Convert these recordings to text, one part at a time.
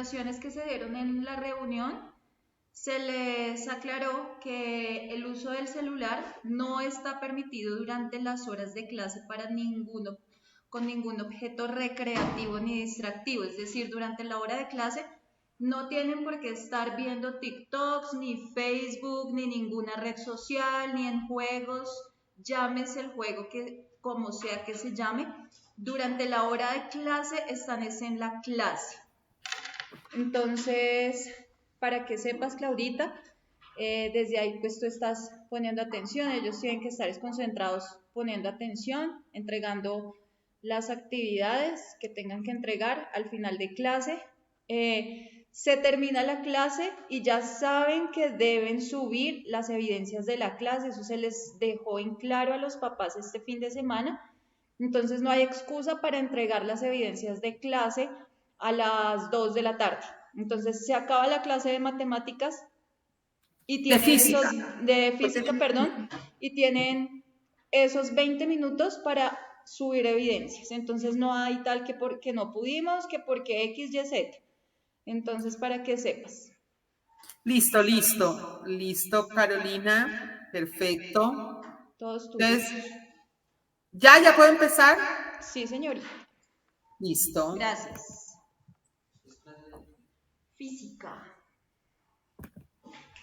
explicaciones que se dieron en la reunión, se les aclaró que el uso del celular no está permitido durante las horas de clase para con ningún objeto recreativo ni distractivo. Es decir, durante la hora de clase no tienen por qué estar viendo TikToks, ni Facebook, ni ninguna red social, ni en juegos, llámese el juego que como sea que se llame. Durante la hora de clase están en la clase. Entonces, para que sepas, Claudita, desde ahí pues tú estás poniendo atención, ellos tienen que estar concentrados poniendo atención, entregando las actividades que tengan que entregar al final de clase. Se termina la clase y ya saben que deben subir las evidencias de la clase, eso se les dejó en claro a los papás este fin de semana, entonces no hay excusa para entregar las evidencias de clase a las 2 de la tarde. Entonces se acaba la clase de matemáticas y tienen de física, perdón, y tienen esos 20 minutos para subir evidencias. Entonces no hay tal que porque no pudimos, que porque X, Y, Z. Entonces, para que sepas. Listo, listo. Listo, Carolina. Perfecto. Todos tuyos. Entonces, ¿ya puedo empezar? Sí, señorita. Listo. Gracias. Física.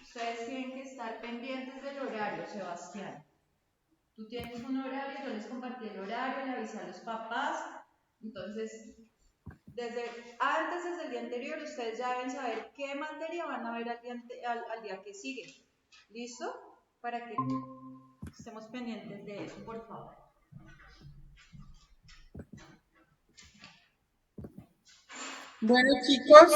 Ustedes tienen que estar pendientes del horario, Sebastián. Tú tienes un horario, yo les compartí el horario, le avisé a los papás. Entonces, desde el día anterior, ustedes ya deben saber qué materia van a ver al día que sigue. ¿Listo? Para que estemos pendientes de eso, por favor. Bueno, chicos,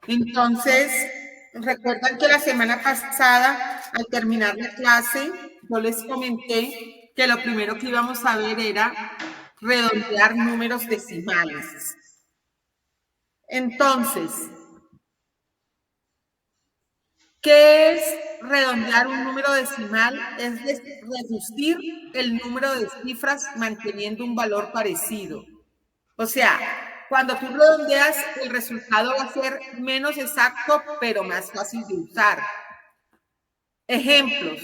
entonces, recuerdan que la semana pasada, al terminar la clase, yo les comenté que lo primero que íbamos a ver era redondear números decimales. Entonces, ¿qué es redondear un número decimal? Es reducir el número de cifras manteniendo un valor parecido. O sea, cuando tú redondeas, el resultado va a ser menos exacto, pero más fácil de usar. Ejemplos.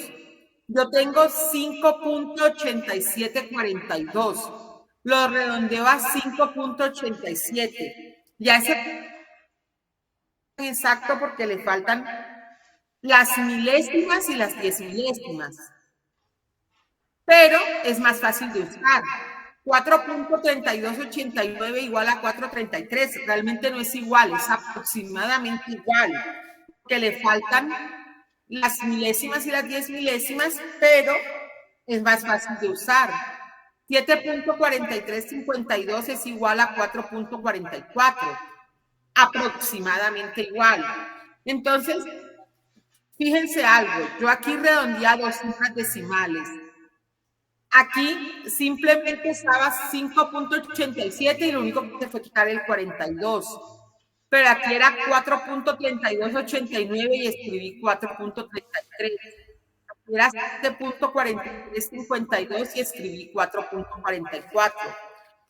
Yo tengo 5.8742. Lo redondeo a 5.87. Ya ese es exacto porque le faltan las milésimas y las 10 milésimas. Pero es más fácil de usar. 4.3289 igual a 433. Realmente no es igual, es aproximadamente igual. Que le faltan las milésimas y las 10 milésimas, pero es más fácil de usar. 7.4352 es igual a 4.44. Aproximadamente igual. Entonces, fíjense algo, yo aquí redondeé a 2 cifras decimales. Aquí simplemente estaba 5.87 y lo único que se fue quitar el 42. Pero aquí era 4.3289 y escribí 4.33. Era 7.4352 y escribí 4.44.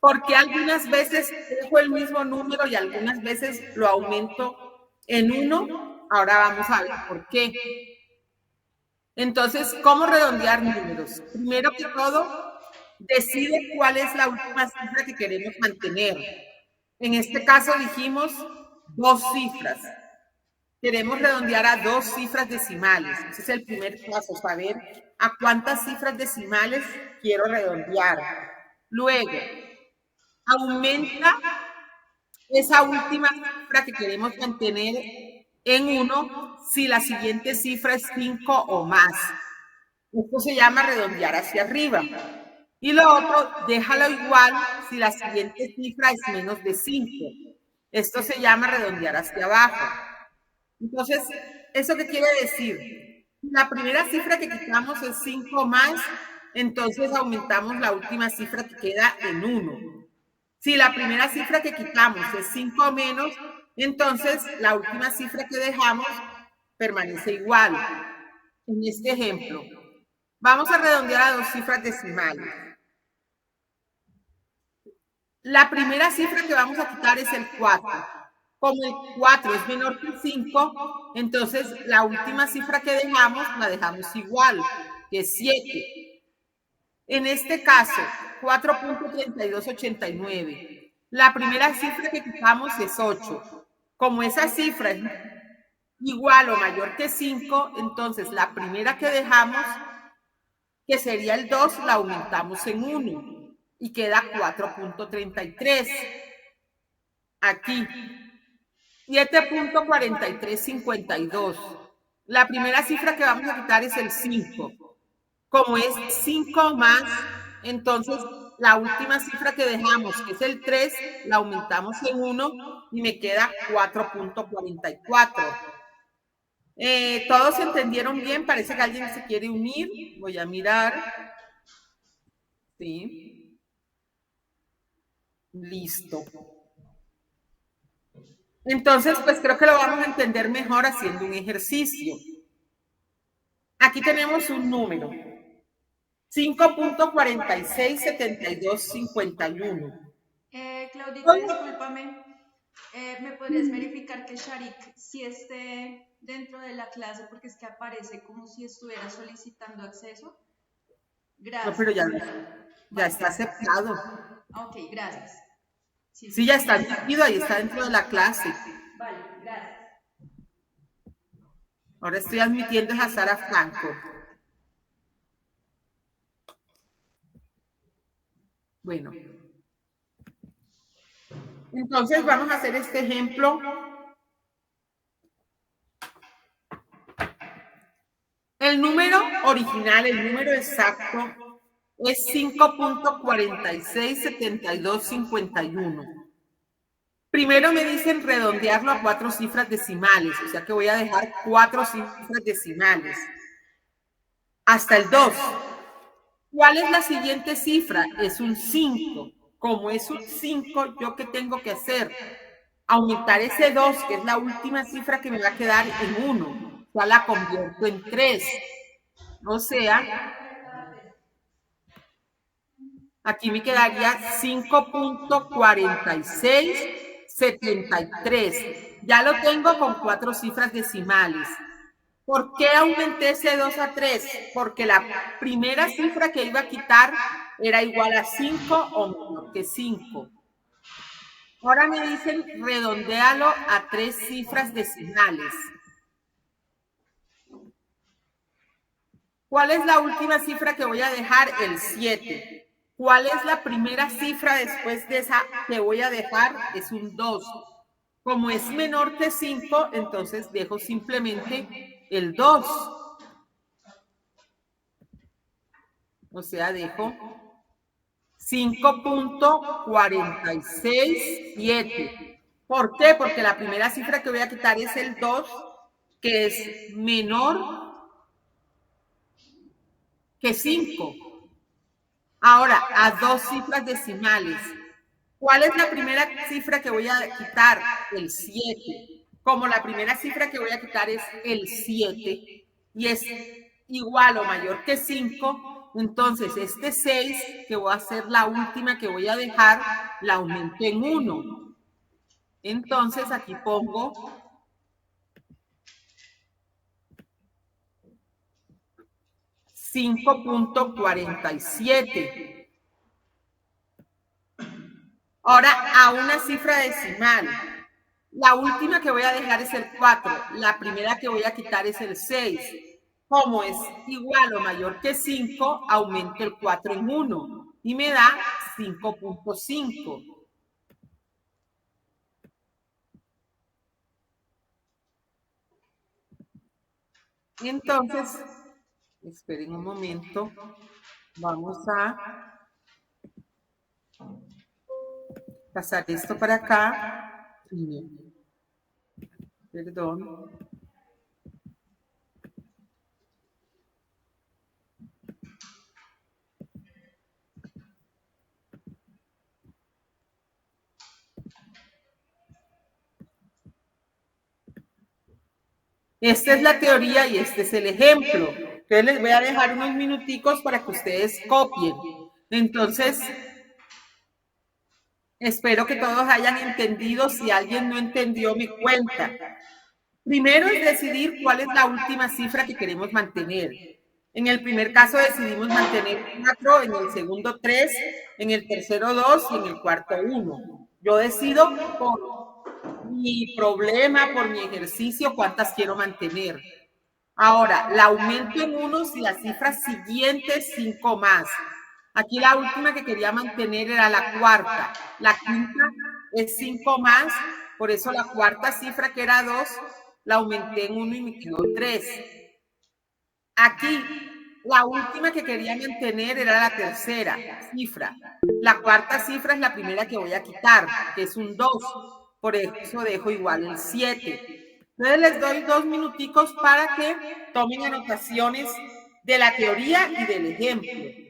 Porque algunas veces dejo el mismo número y algunas veces lo aumento en 1. Ahora vamos a ver por qué. Entonces, ¿cómo redondear números? Primero que todo, decide cuál es la última cifra que queremos mantener. En este caso dijimos 2 cifras. Queremos redondear a 2 cifras decimales. Ese es el primer paso, saber a cuántas cifras decimales quiero redondear. Luego, aumenta esa última cifra que queremos mantener en 1 si la siguiente cifra es 5 o más. Esto se llama redondear hacia arriba. Y lo otro, déjalo igual si la siguiente cifra es menos de 5. Esto se llama redondear hacia abajo. Entonces, ¿eso qué quiere decir? La primera cifra que quitamos es 5 más, entonces aumentamos la última cifra que queda en 1. Si la primera cifra que quitamos es 5 menos, entonces la última cifra que dejamos permanece igual. En este ejemplo, vamos a redondear a 2 cifras decimales. La primera cifra que vamos a quitar es el 4. Como el 4 es menor que 5, entonces la última cifra que dejamos la dejamos igual, que es 7. En este caso, 4.3289. La primera cifra que quitamos es 8. Como esa cifra es igual o mayor que 5, entonces la primera que dejamos, que sería el 2, la aumentamos en 1 y queda 4.33. Aquí, 7.4352. La primera cifra que vamos a quitar es el 5. Como es 5 más, entonces la última cifra que dejamos, que es el 3, la aumentamos en 1 y me queda 4.44. ¿Todos entendieron bien? Parece que alguien se quiere unir. Voy a mirar. Sí. Listo. Entonces, pues creo que lo vamos a entender mejor haciendo un ejercicio. Aquí tenemos un número. 5.467251. Claudita, discúlpame. ¿Me podrías verificar que Sharik sí esté dentro de la clase? Porque es que aparece como si estuviera solicitando acceso. Gracias. No, pero ya está aceptado. Ok, gracias. Sí, ya está admitido, ahí está dentro de la clase. Vale, gracias. Ahora estoy admitiendo a Sara Franco. Bueno. Entonces vamos a hacer este ejemplo. El número original, el número exacto, es 5.467251. Primero me dicen redondearlo a 4 cifras decimales, o sea que voy a dejar 4 cifras decimales. Hasta el 2. ¿Cuál es la siguiente cifra? Es un 5. Como es un 5, ¿yo qué tengo que hacer? Aumentar ese 2, que es la última cifra que me va a quedar en 1. Ya la convierto en 3. O sea, aquí me quedaría 5.4673. Ya lo tengo con 4 cifras decimales. ¿Por qué aumenté ese 2 a 3? Porque la primera cifra que iba a quitar era igual a 5 o menor que 5. Ahora me dicen redondéalo a 3 cifras decimales. ¿Cuál es la última cifra que voy a dejar? El 7. ¿Cuál es la primera cifra después de esa que voy a dejar? Es un 2. Como es menor que 5, entonces dejo simplemente el 2. O sea, dejo 5.467. ¿Por qué? Porque la primera cifra que voy a quitar es el 2, que es menor que 5. Ahora, a 2 cifras decimales. ¿Cuál es la primera cifra que voy a quitar? El 7. Como la primera cifra que voy a quitar es el 7 y es igual o mayor que 5, entonces este 6, que voy a hacer la última que voy a dejar, la aumento en 1. Entonces aquí pongo 5.47. Ahora a una cifra decimal. La última que voy a dejar es el 4. La primera que voy a quitar es el 6. Como es igual o mayor que 5, aumento el 4 en 1 y me da 5.5. Entonces, esperen un momento. Vamos a pasar esto para acá. Perdón. Esta es la teoría y este es el ejemplo. Entonces les voy a dejar unos minuticos para que ustedes copien. Entonces, Espero que todos hayan entendido. Si alguien no entendió, me cuenta. Primero es decidir cuál es la última cifra que queremos mantener. En el primer caso decidimos mantener 4, en el segundo 3, en el tercero 2 y en el cuarto 1. Yo decido por mi problema, por mi ejercicio, cuántas quiero mantener. Ahora, la aumento en 1 si la cifra siguiente es 5 más. Aquí la última que quería mantener era la cuarta. La quinta es 5 más, por eso la cuarta cifra que era 2 la aumenté en 1 y me quedó 3. Aquí, la última que quería mantener era la tercera cifra. La cuarta cifra es la primera que voy a quitar, que es un 2. Por eso dejo igual el 7. Entonces les doy 2 minuticos para que tomen anotaciones de la teoría y del ejemplo.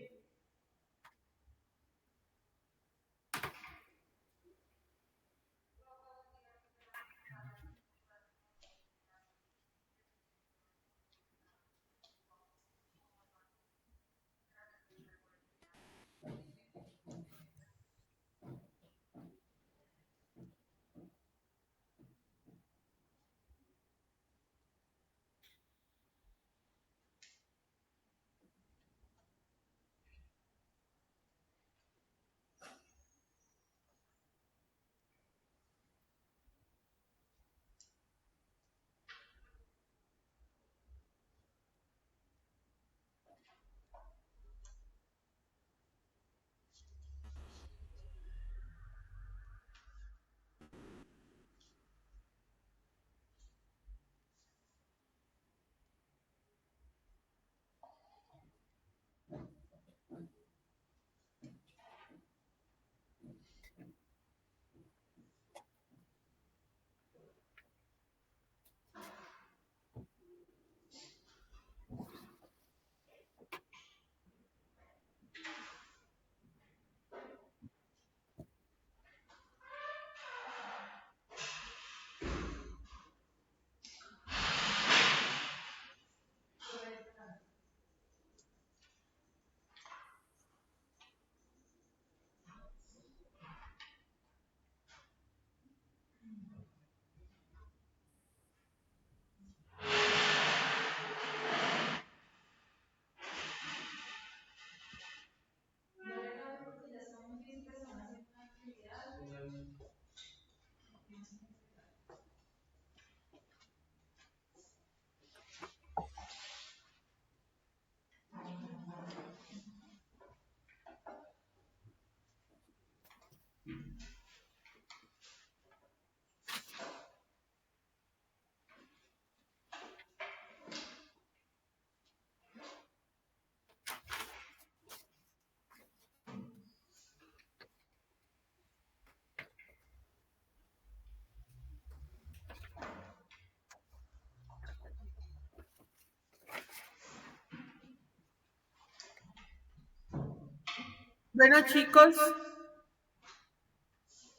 Bueno, chicos,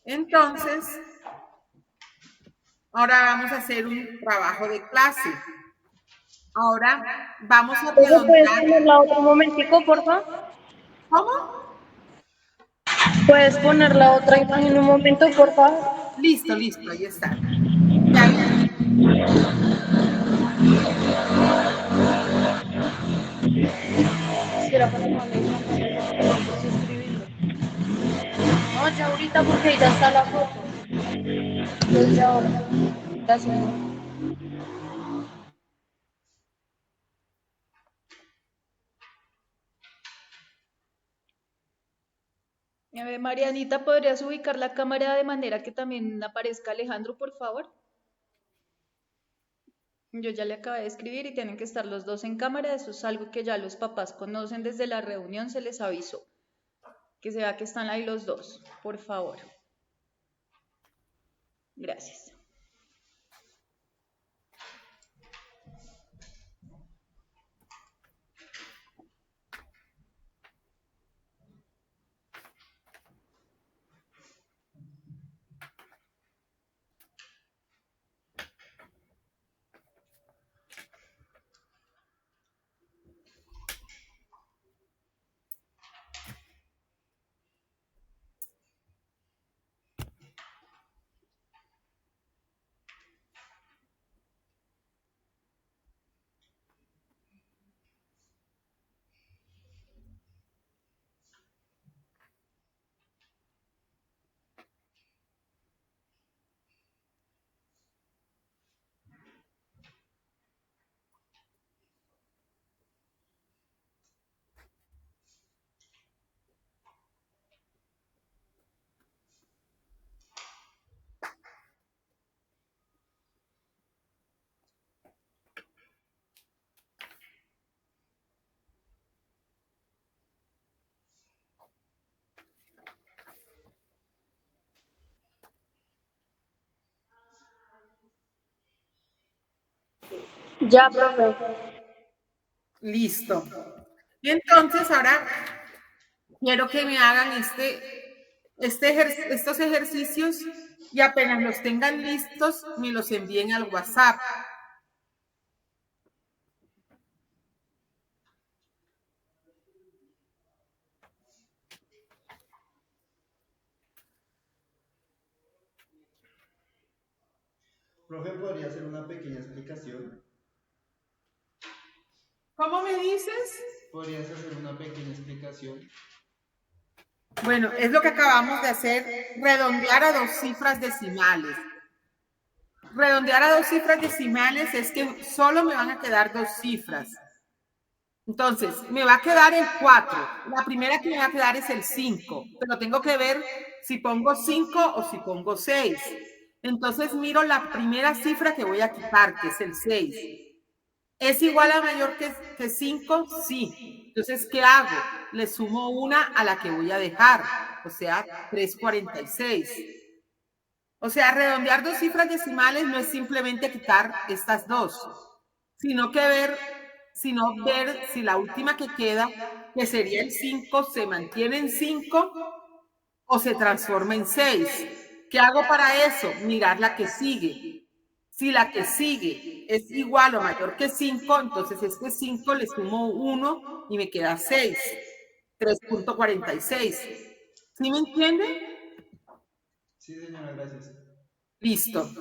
entonces, ahora vamos a hacer un trabajo de clase. Ahora vamos a ¿Puedes redondear. ponerla otro momentico, por favor? ¿Cómo? ¿Puedes poner la otra imagen un momento, por favor? Listo, listo, ahí está. Ya vi. Quisiera ponerla no, ya ahorita porque ya está la foto. Desde ahora. Gracias. Marianita, ¿podrías ubicar la cámara de manera que también aparezca Alejandro, por favor? Yo ya le acabé de escribir y tienen que estar los dos en cámara. Eso es algo que ya los papás conocen desde la reunión, se les avisó. Que se vea que están ahí los dos, por favor. Gracias. Ya, profe. Listo. Y entonces ahora quiero que me hagan estos ejercicios y apenas los tengan listos, me los envíen al WhatsApp. Profe, ¿podría hacer una pequeña explicación? ¿Cómo me dices? ¿Podrías hacer una pequeña explicación? Bueno, es lo que acabamos de hacer, redondear a 2 cifras decimales. Redondear a 2 cifras decimales es que solo me van a quedar 2 cifras. Entonces, me va a quedar el 4. La primera que me va a quedar es el 5, pero tengo que ver si pongo 5 o si pongo 6. Entonces, miro la primera cifra que voy a quitar, que es el 6. ¿Es igual a mayor que 5? Sí. Entonces, ¿qué hago? Le sumo una a la que voy a dejar, o sea, 346. O sea, redondear 2 cifras decimales no es simplemente quitar estas dos, sino ver si la última que queda, que sería el 5, se mantiene en 5 o se transforma en 6. ¿Qué hago para eso? Mirar la que sigue. Si la que sigue es igual o mayor que 5, entonces este 5 le sumo 1 y me queda 6. 3.46. ¿Sí me entiende? Sí, señora, gracias. Listo.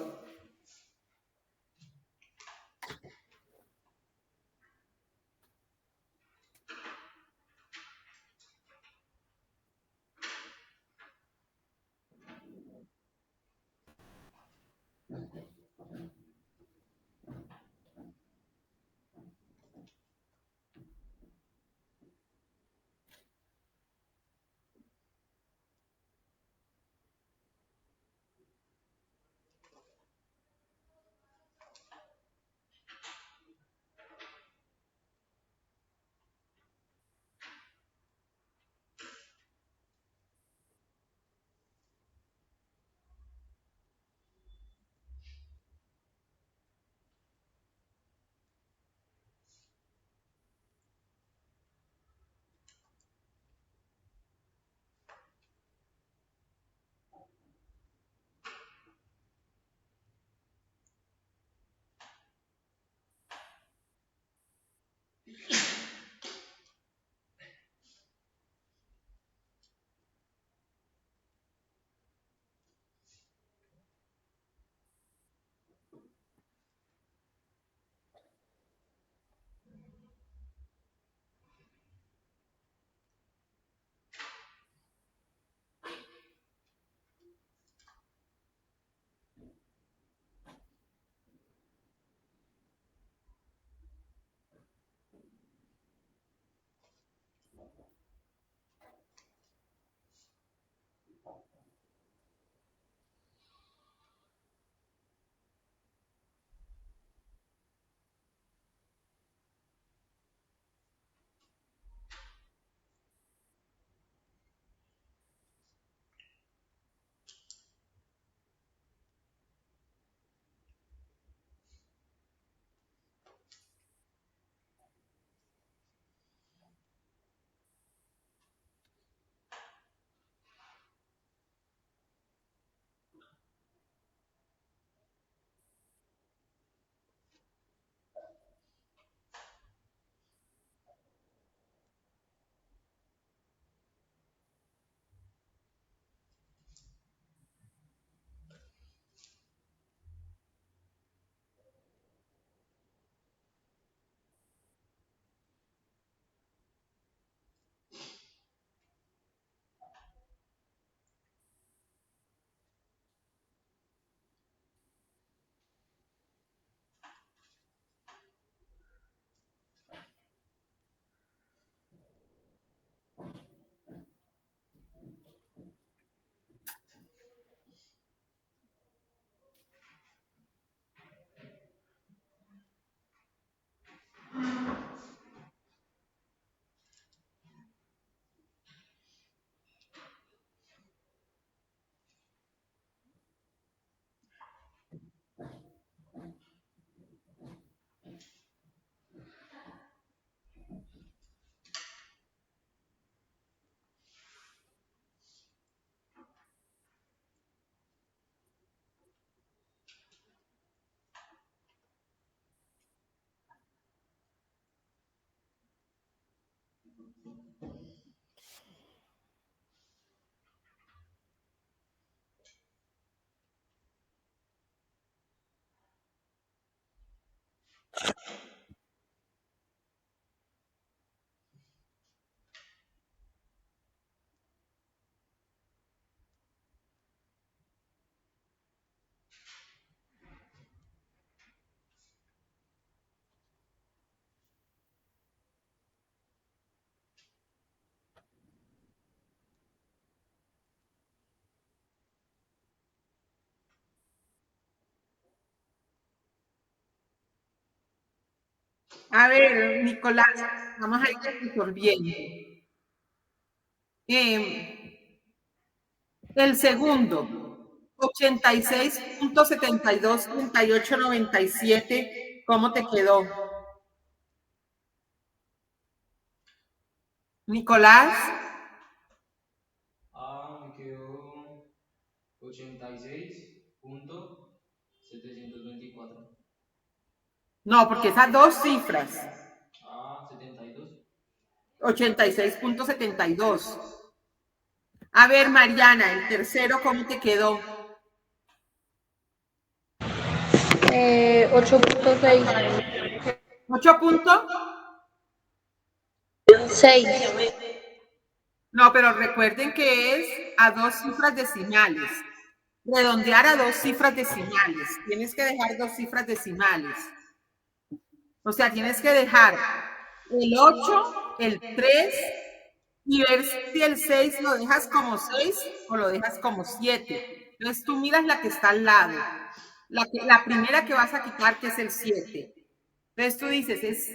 A ver, Nicolás, vamos a ir resolviendo. El segundo, 86.723897, ¿cómo te quedó? Nicolás. Me quedó 86.724. No, porque esas dos cifras. 72. 86.72. A ver, Mariana, el tercero, ¿cómo te quedó? 8.6. 8.6. No, pero recuerden que es a dos cifras decimales. Redondear a dos cifras decimales. Tienes que dejar dos cifras decimales. O sea, tienes que dejar el 8, el 3 y ver si el 6 lo dejas como 6 o lo dejas como 7. Entonces tú miras la que está al lado. La primera que vas a quitar, que es el 7. Entonces tú dices, es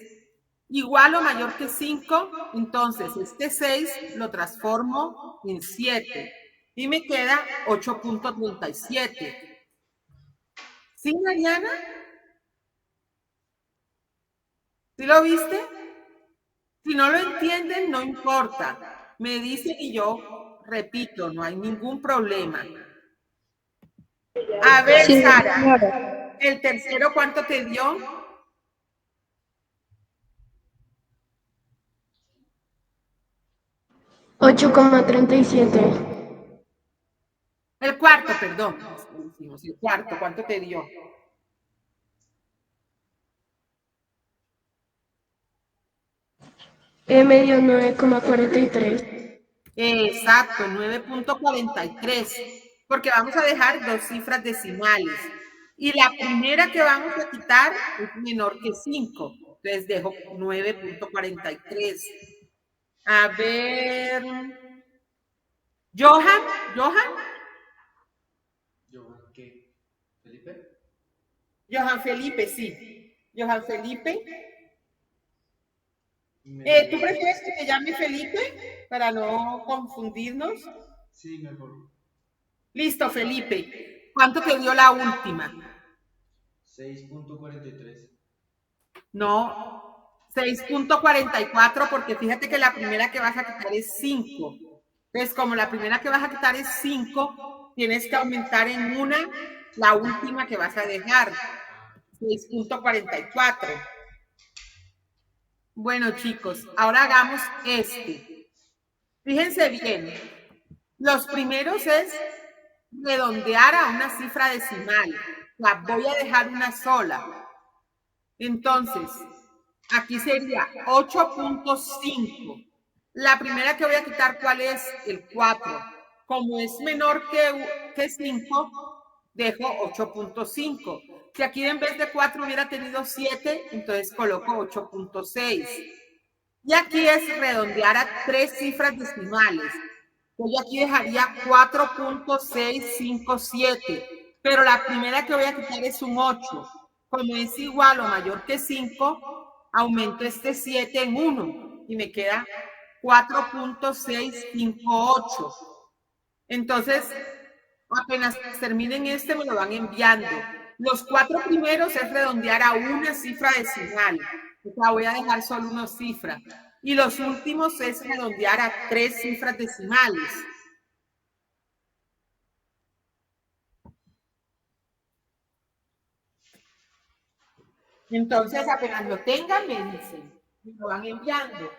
igual o mayor que 5, entonces este 6 lo transformo en 7 y me queda 8.37. ¿Sí, Mariana? ¿Sí lo viste? Si no lo entienden, no importa. Me dicen y yo repito, no hay ningún problema. A ver, Sí, Sara, señora. ¿el tercero cuánto te dio? 8.37. El cuarto, perdón. El cuarto, ¿cuánto te dio? Me dio 9.43. Exacto, 9.43, porque vamos a dejar dos cifras decimales. Y la primera que vamos a quitar es menor que 5, entonces dejo 9.43. A ver, Johan, ¿Yo qué? ¿Felipe? Johan Felipe, sí. Johan Felipe. ¿Tú prefieres que te llame Felipe para no confundirnos? Sí, mejor. Listo, Felipe. ¿Cuánto te dio la última? 6.43. No, 6.44, porque fíjate que la primera que vas a quitar es 5. Entonces, como la primera que vas a quitar es 5, tienes que aumentar en una la última que vas a dejar. 6.44. Bueno, chicos, ahora hagamos este. Fíjense bien, los primeros es redondear a una cifra decimal. La voy a dejar una sola. Entonces, aquí sería 8.5. La primera que voy a quitar, ¿cuál es? El 4. Como es menor que 5, dejo 8.5. Si aquí en vez de 4 hubiera tenido 7, entonces coloco 8.6. Y aquí es redondear a tres cifras decimales. Yo aquí dejaría 4.657, pero la primera que voy a quitar es un 8. Como es igual o mayor que 5, aumento este 7 en 1 y me queda 4.658. Entonces, apenas terminen este, me lo van enviando. Los 4 primeros es redondear a una cifra decimal. O sea, voy a dejar solo una cifra. Y los últimos es redondear a 3 cifras decimales. Entonces, apenas lo tengan, me dicen. Me lo van enviando.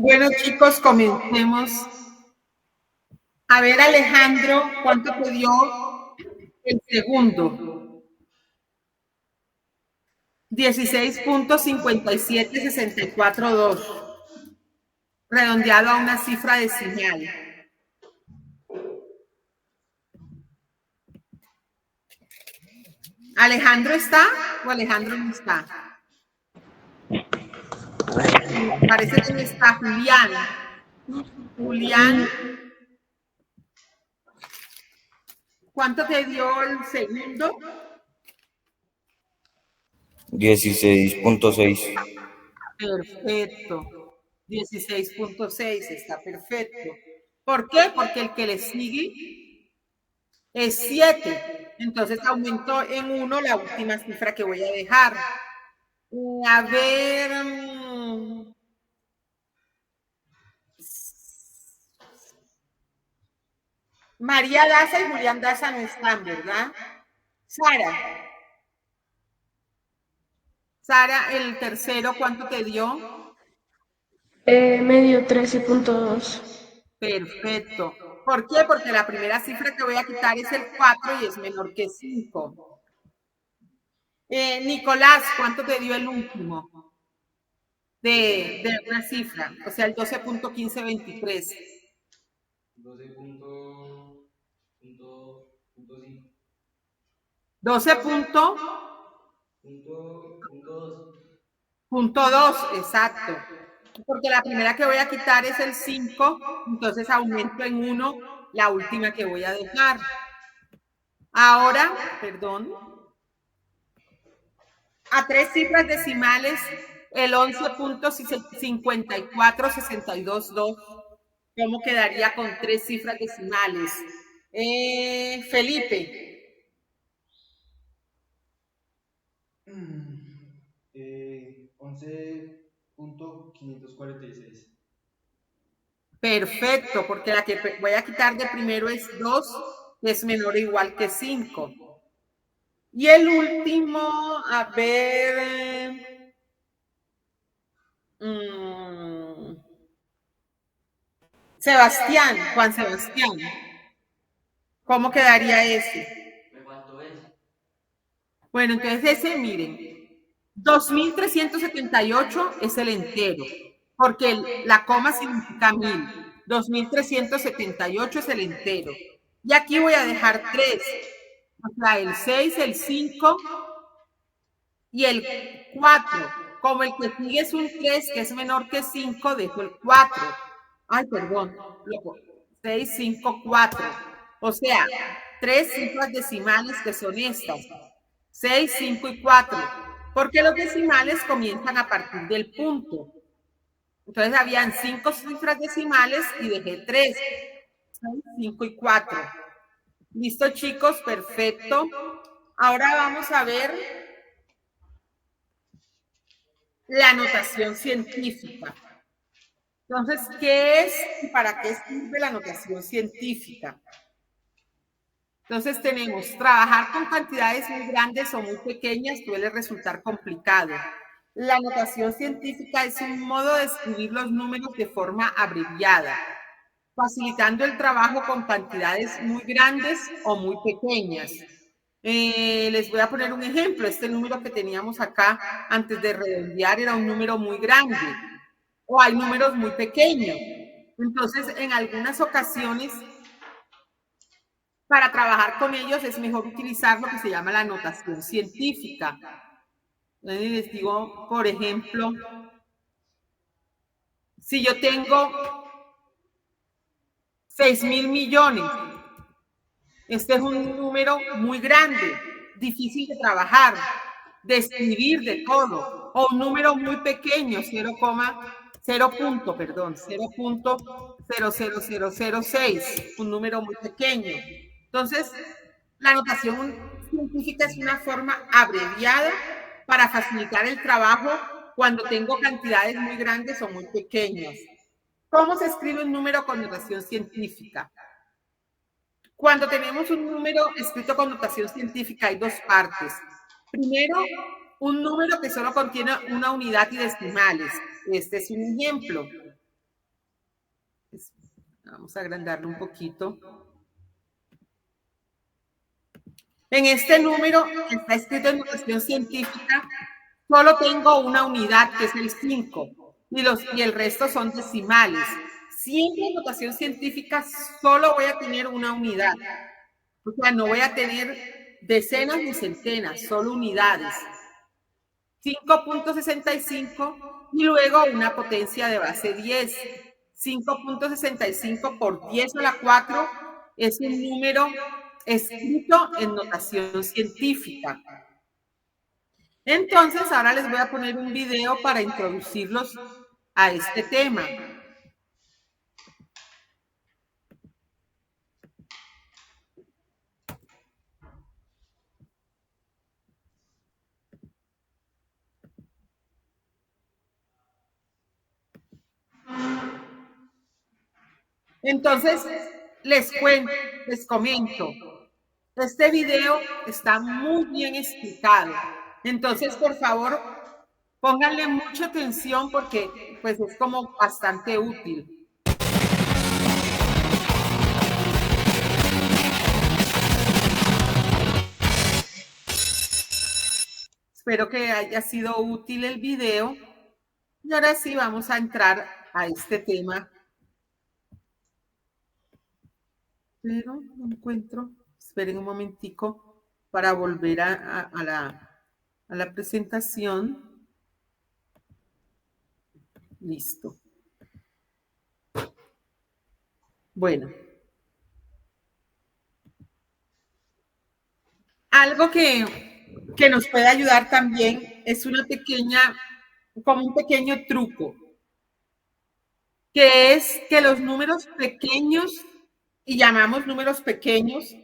Bueno, chicos, comencemos. A ver, Alejandro, ¿cuánto te dio el segundo? 16.5764.2, redondeado a una cifra decimal. ¿Alejandro está o Alejandro no está? Parece que no está Julián. Julián, ¿cuánto te dio el segundo? 16.6. Perfecto. 16.6, está perfecto. ¿Por qué? Porque el que le sigue es 7. Entonces aumentó en 1 la última cifra que voy a dejar. A ver. María Daza y Julián Daza no están, ¿verdad? Sara. Sara, el tercero, ¿cuánto te dio? Me dio 13.2. Perfecto. ¿Por qué? Porque la primera cifra que voy a quitar es el 4 y es menor que 5. Nicolás, ¿cuánto te dio el último? De una cifra, o sea, el 12.1523. 12.5. 12.2, exacto. Porque la primera que voy a quitar es el 5, entonces aumento en 1 la última que voy a dejar. Ahora, perdón, a 3 cifras decimales, el 11.5462.2, ¿cómo quedaría con 3 cifras decimales? Felipe. 11.546. Perfecto, porque la que voy a quitar de primero es 2, que es menor o igual que 5. Y el último, a ver. Sebastián, Juan Sebastián. ¿Cómo quedaría ese? Me faltó ese. Bueno, entonces ese, miren, 2378 es el entero, porque la coma significa 1000. 2378 es el entero. Y aquí voy a dejar 3. O sea, el 6, el 5 y el 4. Como el que sigue es un 3, que es menor que 5, dejo el 4. Ay, perdón. 6, 5, 4. O sea, 3 cifras decimales que son estas. 6, 5 y 4. Porque los decimales comienzan a partir del punto. Entonces habían 5 cifras decimales y dejé 3. 6, 5 y 4. ¿Listo, chicos? Perfecto. Ahora vamos a ver la notación científica. Entonces, ¿qué es y para qué sirve la notación científica? Entonces tenemos, trabajar con cantidades muy grandes o muy pequeñas suele resultar complicado. La notación científica es un modo de escribir los números de forma abreviada, facilitando el trabajo con cantidades muy grandes o muy pequeñas. Les voy a poner un ejemplo. Este número que teníamos acá antes de redondear era un número muy grande, o hay números muy pequeños. Entonces, en algunas ocasiones, para trabajar con ellos es mejor utilizar lo que se llama la notación científica. Entonces, les digo, por ejemplo, si yo tengo 6.000 millones, este es un número muy grande, difícil de trabajar, de escribir, de todo, o un número muy pequeño, 0.00006, un número muy pequeño. Entonces, la notación científica es una forma abreviada para facilitar el trabajo cuando tengo cantidades muy grandes o muy pequeñas. ¿Cómo se escribe un número con notación científica? Cuando tenemos un número escrito con notación científica hay 2 partes. Primero, un número que solo contiene una unidad y decimales. Este es un ejemplo. Vamos a agrandarlo un poquito. En este número está escrito en notación científica, solo tengo una unidad, que es el 5, y el resto son decimales. Siempre en notación científica solo voy a tener una unidad. O sea, no voy a tener decenas ni centenas, solo unidades. 5.65 y luego una potencia de base 10. 5.65 por 10 a la 4 es un número escrito en notación científica. Entonces, ahora les voy a poner un video para introducirlos a este tema. Entonces, les comento, este video está muy bien explicado. Entonces, por favor, pónganle mucha atención porque pues es como bastante útil. Espero que haya sido útil el video. Y ahora sí vamos a entrar a este tema. Pero no encuentro. Esperen un momentico para volver a la presentación. Listo. Bueno. Algo que nos puede ayudar también es como un pequeño truco, que es que los números pequeños, y llamamos números pequeños,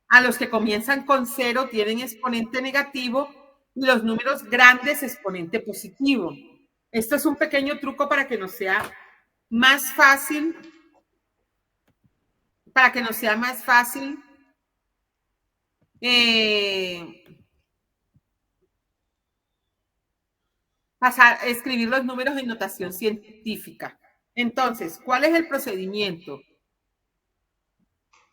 a los que comienzan con 0 tienen exponente negativo y los números grandes exponente positivo. Esto es un pequeño truco para que nos sea más fácil, escribir los números en notación científica. Entonces, ¿cuál es el procedimiento?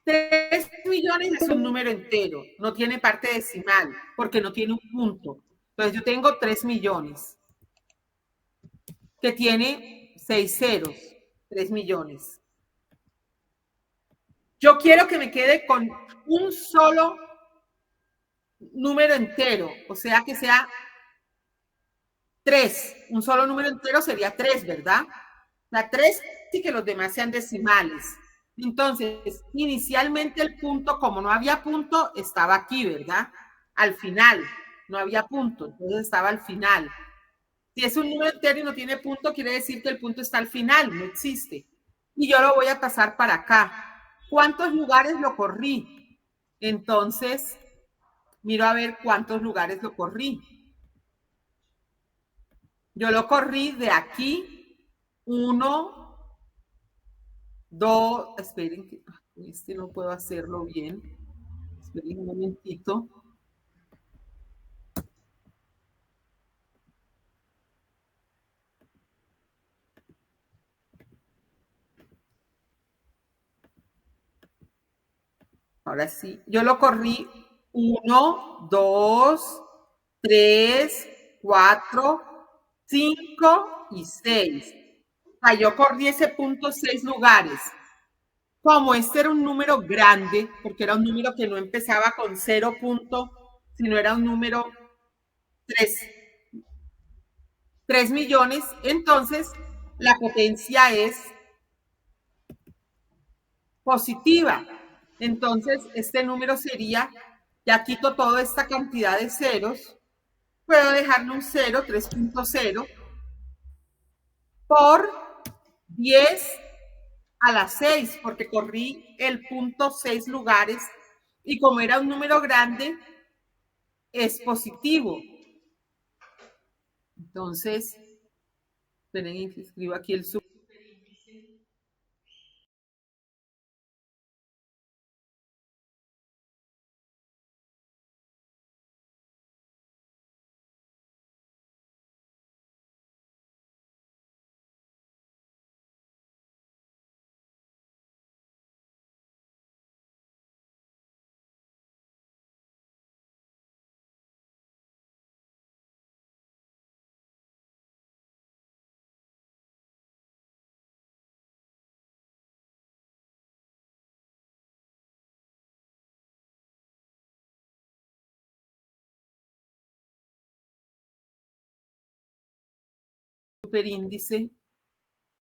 3 millones es un número entero, no tiene parte decimal, porque no tiene un punto. Entonces, yo tengo 3 millones, que tiene 6 ceros, 3 millones. Yo quiero que me quede con un solo número entero, o sea, que sea 3. Un solo número entero sería 3, ¿verdad? La 3 y que los demás sean decimales. Entonces, inicialmente el punto, como no había punto, estaba aquí, ¿verdad? Al final, no había punto, entonces estaba al final. Si es un número entero y no tiene punto, quiere decir que el punto está al final, no existe. Y yo lo voy a pasar para acá. ¿Cuántos lugares lo corrí? Entonces, miro a ver cuántos lugares lo corrí. Yo lo corrí de aquí, 1, 2, esperen que este no puedo hacerlo bien. Esperen un momentito. Ahora sí, yo lo corrí 1, 2, 3, 4, 5 y 6. O sea, yo corrí ese punto 6 lugares. Como este era un número grande, porque era un número que no empezaba con 0 punto, sino era un número 3 millones, entonces la potencia es positiva. Entonces, este número sería, ya quito toda esta cantidad de ceros, puedo dejarle un 0, 3.0, por 10 a la 6, porque corrí el punto 6 lugares, y como era un número grande, es positivo. Entonces, esperen, escribo aquí el sub. superíndice,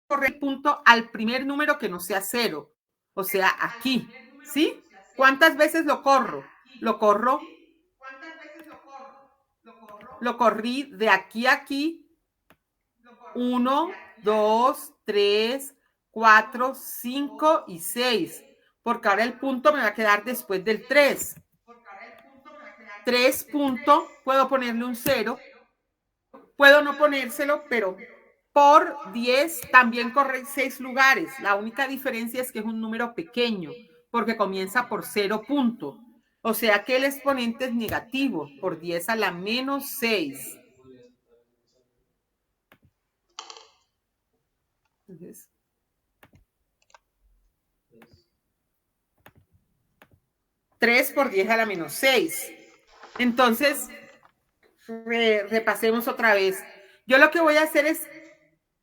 corre el punto al primer número que no sea 0, o sea, aquí, ¿sí? ¿Cuántas veces lo corro? Lo corrí de aquí a aquí, 1, 2, 3, 4, 5 y 6, porque ahora el punto me va a quedar después del 3. 3 punto, puedo ponerle un 0, puedo no ponérselo, pero por 10 también corre 6 lugares. La única diferencia es que es un número pequeño, porque comienza por 0 punto. O sea que el exponente es negativo, por 10 a la menos 6. Entonces, 3 por 10 a la menos 6. Entonces, repasemos otra vez. Yo lo que voy a hacer es,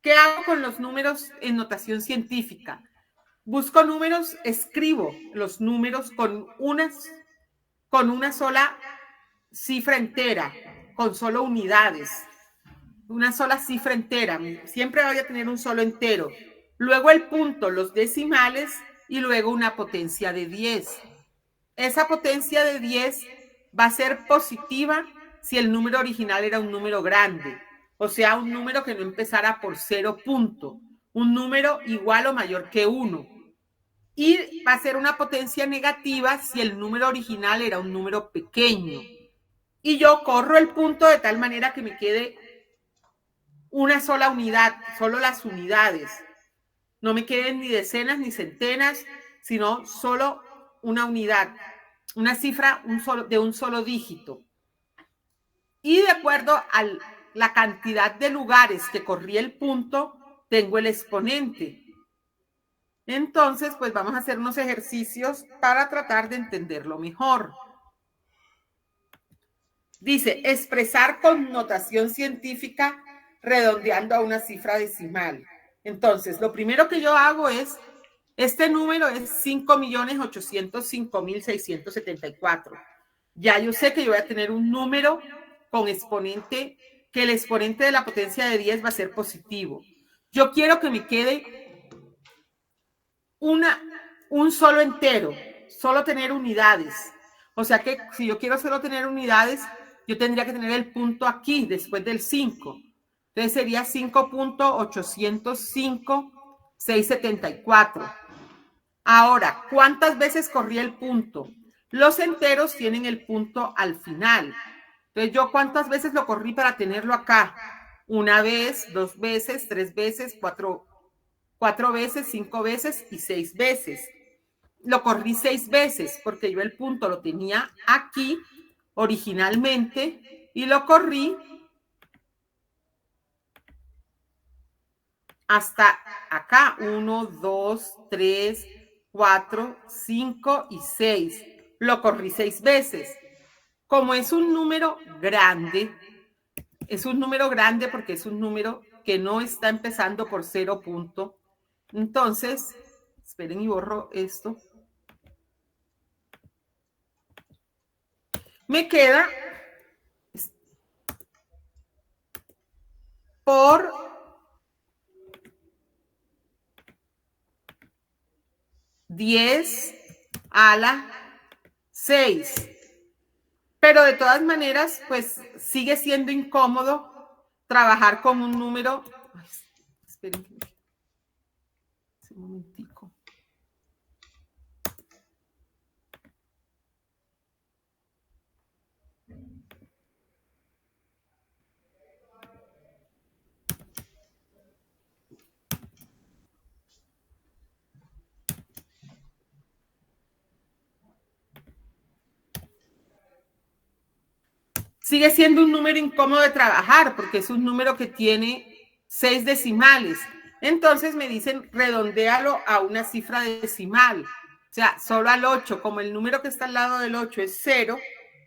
¿qué hago con los números en notación científica? Busco números, escribo los números con una sola cifra entera, con solo unidades. Una sola cifra entera. Siempre voy a tener un solo entero. Luego el punto, los decimales y luego una potencia de 10. Esa potencia de 10 va a ser positiva si el número original era un número grande, o sea, un número que no empezara por 0 punto, un número igual o mayor que 1. Y va a ser una potencia negativa si el número original era un número pequeño. Y yo corro el punto de tal manera que me quede una sola unidad, solo las unidades. No me queden ni decenas ni centenas, sino solo una unidad, una cifra de un solo dígito. Y de acuerdo a la cantidad de lugares que corrí el punto, tengo el exponente. Entonces, pues vamos a hacer unos ejercicios para tratar de entenderlo mejor. Dice, expresar con notación científica redondeando a una cifra decimal. Entonces, lo primero que yo hago es, este número es 5.805.674. Ya yo sé que yo voy a tener un número con exponente, que el exponente de la potencia de 10 va a ser positivo. Yo quiero que me quede un solo entero, solo tener unidades. O sea que si yo quiero solo tener unidades, yo tendría que tener el punto aquí, después del 5. Entonces sería 5.805.674. Ahora, ¿cuántas veces corrí el punto? Los enteros tienen el punto al final. Entonces, ¿yo cuántas veces lo corrí para tenerlo acá? 1 vez, 2 veces, 3 veces, 4 veces, 5 veces y 6 veces. Lo corrí 6 veces porque yo el punto lo tenía aquí originalmente y lo corrí hasta acá. 1, 2, 3, 4, 5 y 6. Lo corrí 6 veces. Como es un número grande porque es un número que no está empezando por 0 punto. Entonces, esperen y borro esto. Me queda por 10 a la 6. Pero de todas maneras, pues sigue siendo incómodo trabajar con un número. Ay, esperen un momentico. Sigue siendo un número incómodo de trabajar porque es un número que tiene 6 decimales. Entonces me dicen redondéalo a una cifra decimal. O sea, solo al 8. Como el número que está al lado del 8 es 0,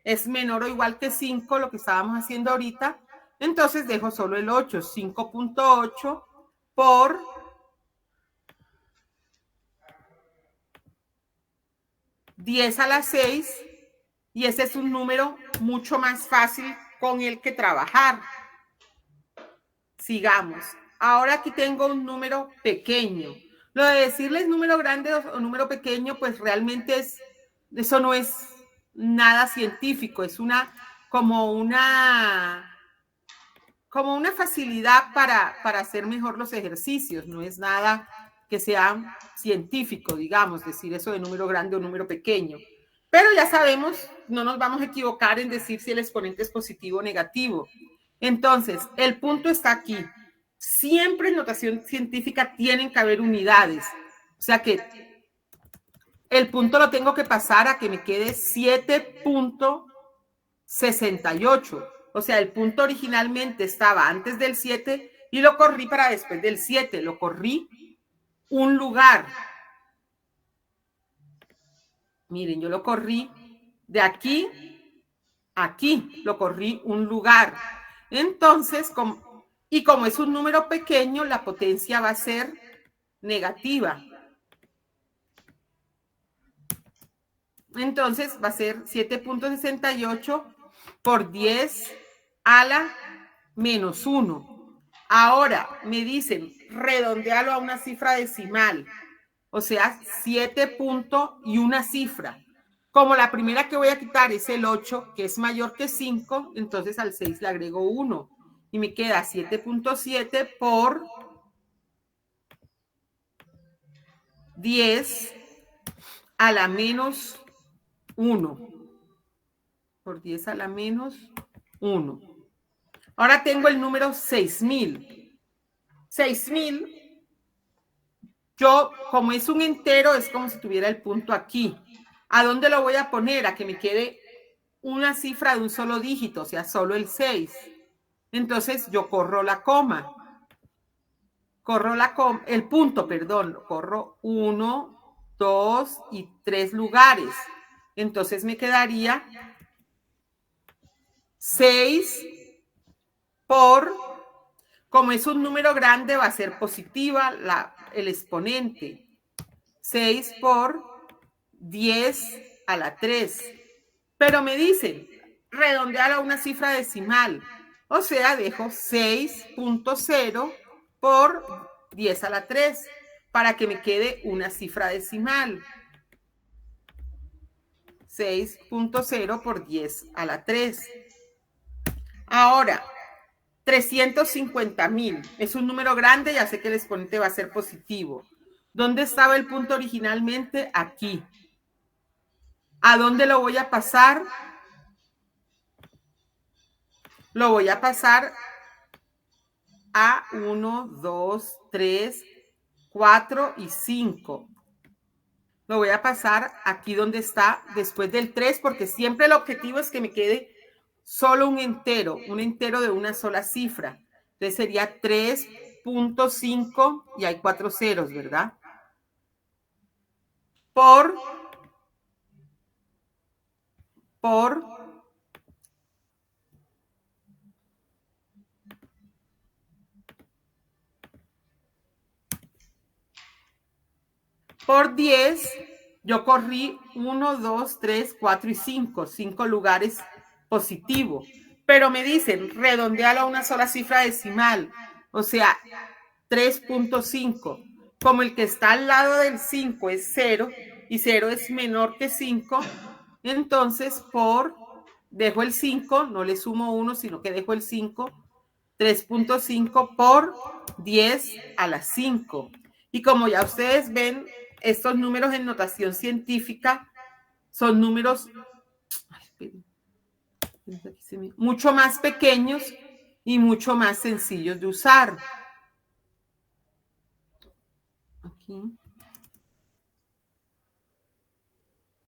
es menor o igual que 5, lo que estábamos haciendo ahorita. Entonces dejo solo el 8. 5.8 por 10 a la 6. Y ese es un número mucho más fácil con el que trabajar. Sigamos. ahora aquí tengo un número pequeño. Lo de decirles número grande o número pequeño, pues realmente eso no es nada científico, es como una facilidad para hacer mejor los ejercicios, no es nada que sea científico, digamos, decir eso de número grande o número pequeño. Pero ya sabemos, no nos vamos a equivocar en decir si el exponente es positivo o negativo. Entonces, el punto está aquí. Siempre en notación científica tienen que haber unidades. O sea que el punto lo tengo que pasar a que me quede 7.68. O sea, el punto originalmente estaba antes del 7 y lo corrí para después del 7. Lo corrí un lugar. Miren, yo lo corrí de aquí a aquí. Lo corrí un lugar. Entonces, como es un número pequeño, la potencia va a ser negativa. Entonces, va a ser 7.68 por 10 a la menos 1. Ahora, me dicen, redondealo a una cifra decimal. O sea, 7 punto y una cifra. Como la primera que voy a quitar es el 8, que es mayor que 5, entonces al 6 le agrego 1. Y me queda 7.7 por 10 a la menos 1. Por 10 a la menos 1. Ahora tengo el número 6.000. 6.000, yo, como es un entero, es como si tuviera el punto aquí. ¿A dónde lo voy a poner? A que me quede una cifra de un solo dígito, o sea, solo el 6. Entonces, yo corro la coma. El punto, perdón. Corro 1, 2 y 3 lugares. Entonces, me quedaría 6 por, como es un número grande, va a ser positiva el exponente. 6 por 10 a la 3. Pero me dicen, redondear a una cifra decimal. O sea, dejo 6.0 por 10 a la 3 para que me quede una cifra decimal. 6.0 por 10 a la 3. Ahora, 350.000. Es un número grande, ya sé que el exponente va a ser positivo. ¿Dónde estaba el punto originalmente? Aquí. ¿A dónde lo voy a pasar? Lo voy a pasar a 1, 2, 3, 4 y 5. Lo voy a pasar aquí donde está después del 3, porque siempre el objetivo es que me quede solo un entero de una sola cifra. Entonces sería 3.5 y hay 4 ceros, ¿verdad? Por 10, yo corrí 1, 2, 3, 4 y 5. 5 lugares positivo. Pero me dicen, redondealo a una sola cifra decimal. O sea, 3.5. Como el que está al lado del 5 es 0 y 0 es menor que 5, entonces dejo el 5, no le sumo 1, sino que dejo el 5, 3.5 por 10 a la 5. Y como ya ustedes ven, estos números en notación científica son números mucho más pequeños y mucho más sencillos de usar. Aquí.